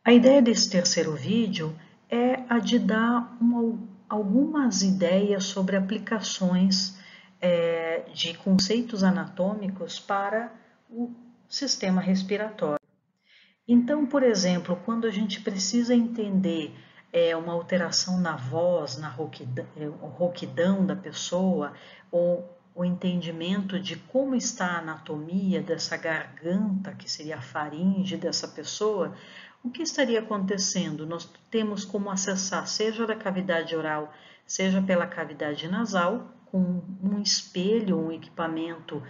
A ideia desse terceiro vídeo é a de dar algumas ideias sobre aplicações de conceitos anatômicos para o sistema respiratório. Então, por exemplo, quando a gente precisa entender uma alteração na voz, na rouquidão da pessoa, ou o entendimento de como está a anatomia dessa garganta, que seria a faringe dessa pessoa, o que estaria acontecendo? Nós temos como acessar, seja da cavidade oral, seja pela cavidade nasal, com um espelho, um equipamento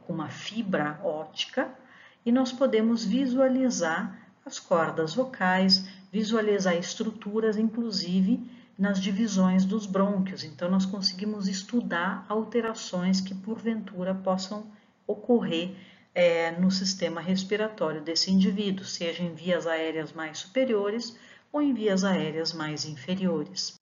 com uma fibra óptica, e nós podemos visualizar as cordas vocais, visualizar estruturas, inclusive nas divisões dos brônquios. Então, nós conseguimos estudar alterações que porventura possam ocorrer no sistema respiratório desse indivíduo, seja em vias aéreas mais superiores ou em vias aéreas mais inferiores.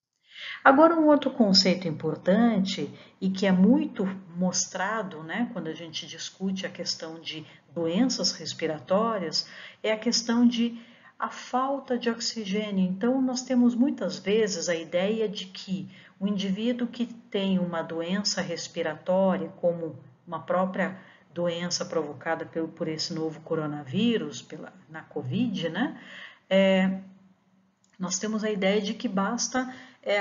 Agora, um outro conceito importante e que é muito mostrado, né, quando a gente discute a questão de doenças respiratórias, é a questão de a falta de oxigênio. Então, nós temos muitas vezes a ideia de que o indivíduo que tem uma doença respiratória, como uma própria doença provocada por esse novo coronavírus, na Covid, né? Nós temos a ideia de que basta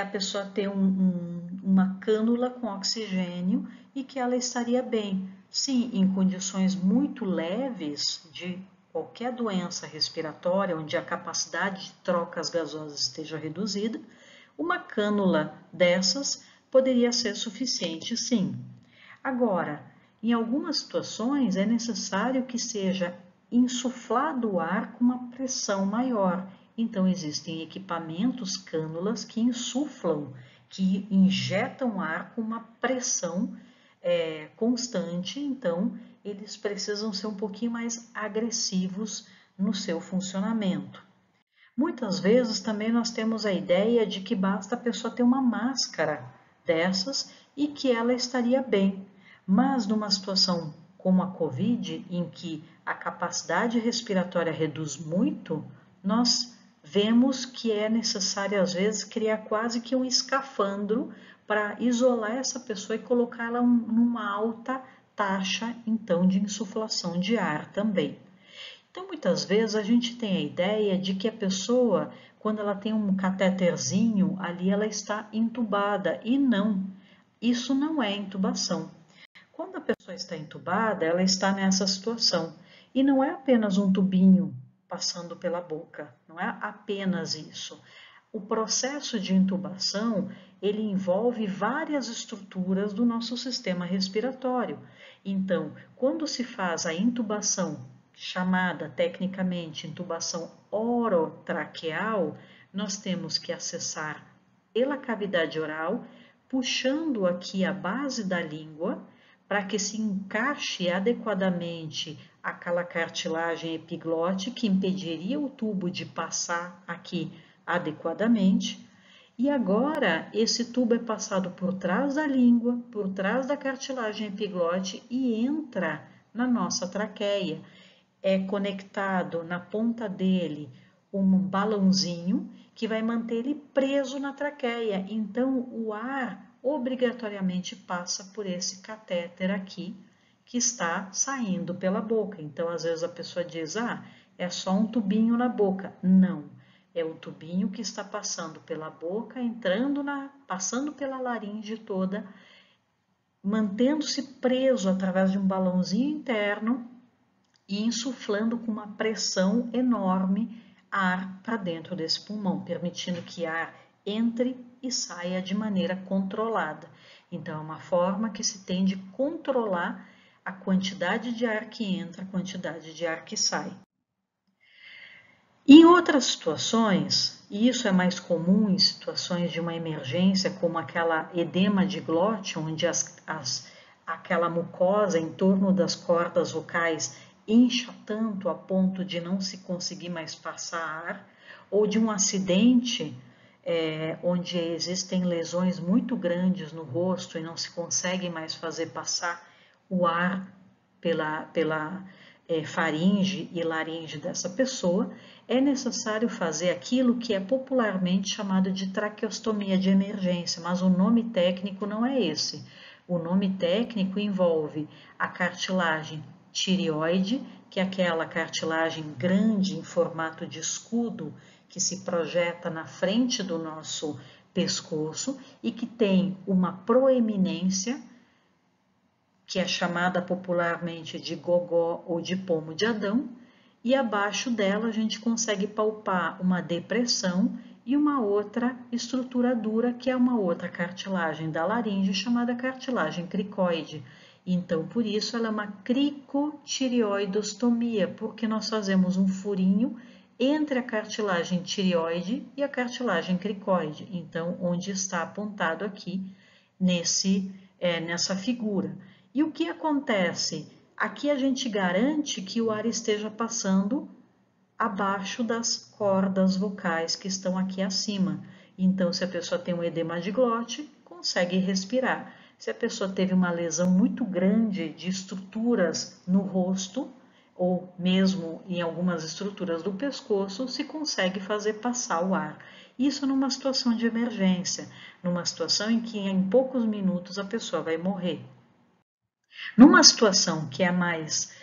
a pessoa ter uma cânula com oxigênio e que ela estaria bem. Sim, em condições muito leves de qualquer doença respiratória, onde a capacidade de trocas gasosas esteja reduzida, uma cânula dessas poderia ser suficiente, sim. Agora, em algumas situações é necessário que seja insuflado o ar com uma pressão maior. Então, existem equipamentos, cânulas, que insuflam, que injetam ar com uma pressão constante. Então, eles precisam ser um pouquinho mais agressivos no seu funcionamento. Muitas vezes também nós temos a ideia de que basta a pessoa ter uma máscara dessas e que ela estaria bem. Mas numa situação como a Covid, em que a capacidade respiratória reduz muito, nós vemos que é necessário às vezes criar quase que um escafandro para isolar essa pessoa e colocá-la numa alta taxa então de insuflação de ar também. Então, muitas vezes a gente tem a ideia de que a pessoa, quando ela tem um catéterzinho, ali ela está entubada, e não, isso não é intubação. Quando a pessoa está entubada, ela está nessa situação, e não é apenas um tubinho passando pela boca, não é apenas isso. O processo de intubação, ele envolve várias estruturas do nosso sistema respiratório. Então, quando se faz a intubação, chamada tecnicamente intubação orotraqueal, nós temos que acessar pela cavidade oral, puxando aqui a base da língua, para que se encaixe adequadamente aquela cartilagem epiglote que impediria o tubo de passar aqui adequadamente. E agora esse tubo é passado por trás da língua, por trás da cartilagem epiglote e entra na nossa traqueia. É conectado na ponta dele um balãozinho que vai manter ele preso na traqueia. Então o ar obrigatoriamente passa por esse catéter aqui que está saindo pela boca. Então às vezes a pessoa diz: "Ah, é só um tubinho na boca". Não, é o tubinho que está passando pela boca, passando pela laringe toda, mantendo-se preso através de um balãozinho interno e insuflando com uma pressão enorme ar para dentro desse pulmão, permitindo que ar entre e saia de maneira controlada. Então, é uma forma que se tem de controlar a quantidade de ar que entra, a quantidade de ar que sai. Em outras situações, e isso é mais comum em situações de uma emergência, como aquela edema de glote, onde aquela mucosa em torno das cordas vocais incha tanto a ponto de não se conseguir mais passar ar, ou de um acidente onde existem lesões muito grandes no rosto e não se consegue mais fazer passar o ar faringe e laringe dessa pessoa, é necessário fazer aquilo que é popularmente chamado de traqueostomia de emergência, mas o nome técnico não é esse. O nome técnico envolve a cartilagem tireoide, que é aquela cartilagem grande em formato de escudo que se projeta na frente do nosso pescoço e que tem uma proeminência, que é chamada popularmente de gogó ou de pomo de Adão, e abaixo dela a gente consegue palpar uma depressão e uma outra estrutura dura, que é uma outra cartilagem da laringe, chamada cartilagem cricoide. Então, por isso, ela é uma cricotireoidostomia, porque nós fazemos um furinho entre a cartilagem tireoide e a cartilagem cricoide. Então, onde está apontado aqui nessa figura. E o que acontece? Aqui a gente garante que o ar esteja passando abaixo das cordas vocais que estão aqui acima. Então, se a pessoa tem um edema de glote, consegue respirar. Se a pessoa teve uma lesão muito grande de estruturas no rosto, ou mesmo em algumas estruturas do pescoço, se consegue fazer passar o ar. Isso numa situação de emergência, numa situação em que em poucos minutos a pessoa vai morrer. Numa situação que é mais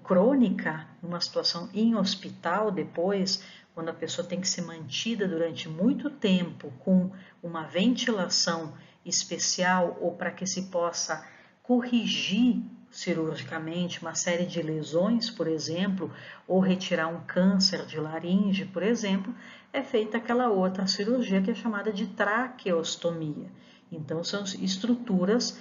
crônica, numa situação em hospital depois, quando a pessoa tem que ser mantida durante muito tempo com uma ventilação especial ou para que se possa corrigir cirurgicamente uma série de lesões, por exemplo, ou retirar um câncer de laringe, por exemplo, é feita aquela outra cirurgia que é chamada de traqueostomia. Então, são estruturas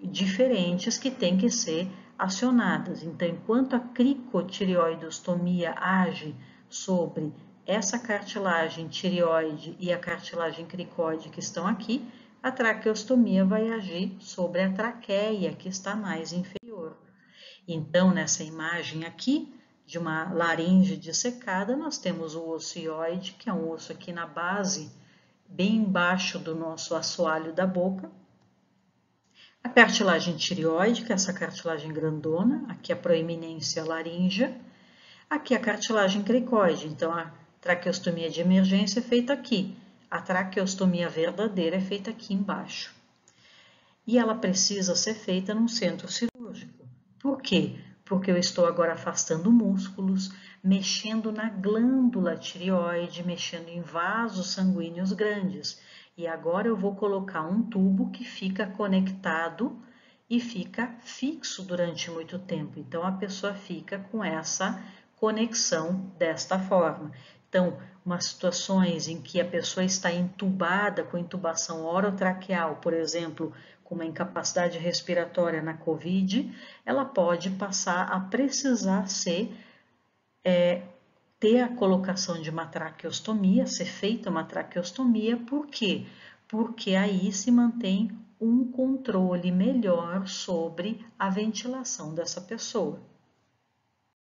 diferentes que têm que ser acionadas. Então, enquanto a cricotireoidostomia age sobre essa cartilagem tireoide e a cartilagem cricoide que estão aqui, a traqueostomia vai agir sobre a traqueia que está mais inferior. Então, nessa imagem aqui, de uma laringe dissecada, nós temos o osso hioide, que é um osso aqui na base, bem embaixo do nosso assoalho da boca. A cartilagem tireoide, que é essa cartilagem grandona, aqui a proeminência laríngea, aqui a cartilagem cricoide, então a traqueostomia de emergência é feita aqui, a traqueostomia verdadeira é feita aqui embaixo. E ela precisa ser feita num centro cirúrgico. Por quê? Porque eu estou agora afastando músculos, mexendo na glândula tireoide, mexendo em vasos sanguíneos grandes. E agora eu vou colocar um tubo que fica conectado e fica fixo durante muito tempo. Então, a pessoa fica com essa conexão desta forma. Então, umas situações em que a pessoa está entubada com intubação orotraqueal, por exemplo, com uma incapacidade respiratória na COVID, ela pode passar a precisar ter a colocação de uma traqueostomia, ser feita uma traqueostomia, por quê? Porque aí se mantém um controle melhor sobre a ventilação dessa pessoa.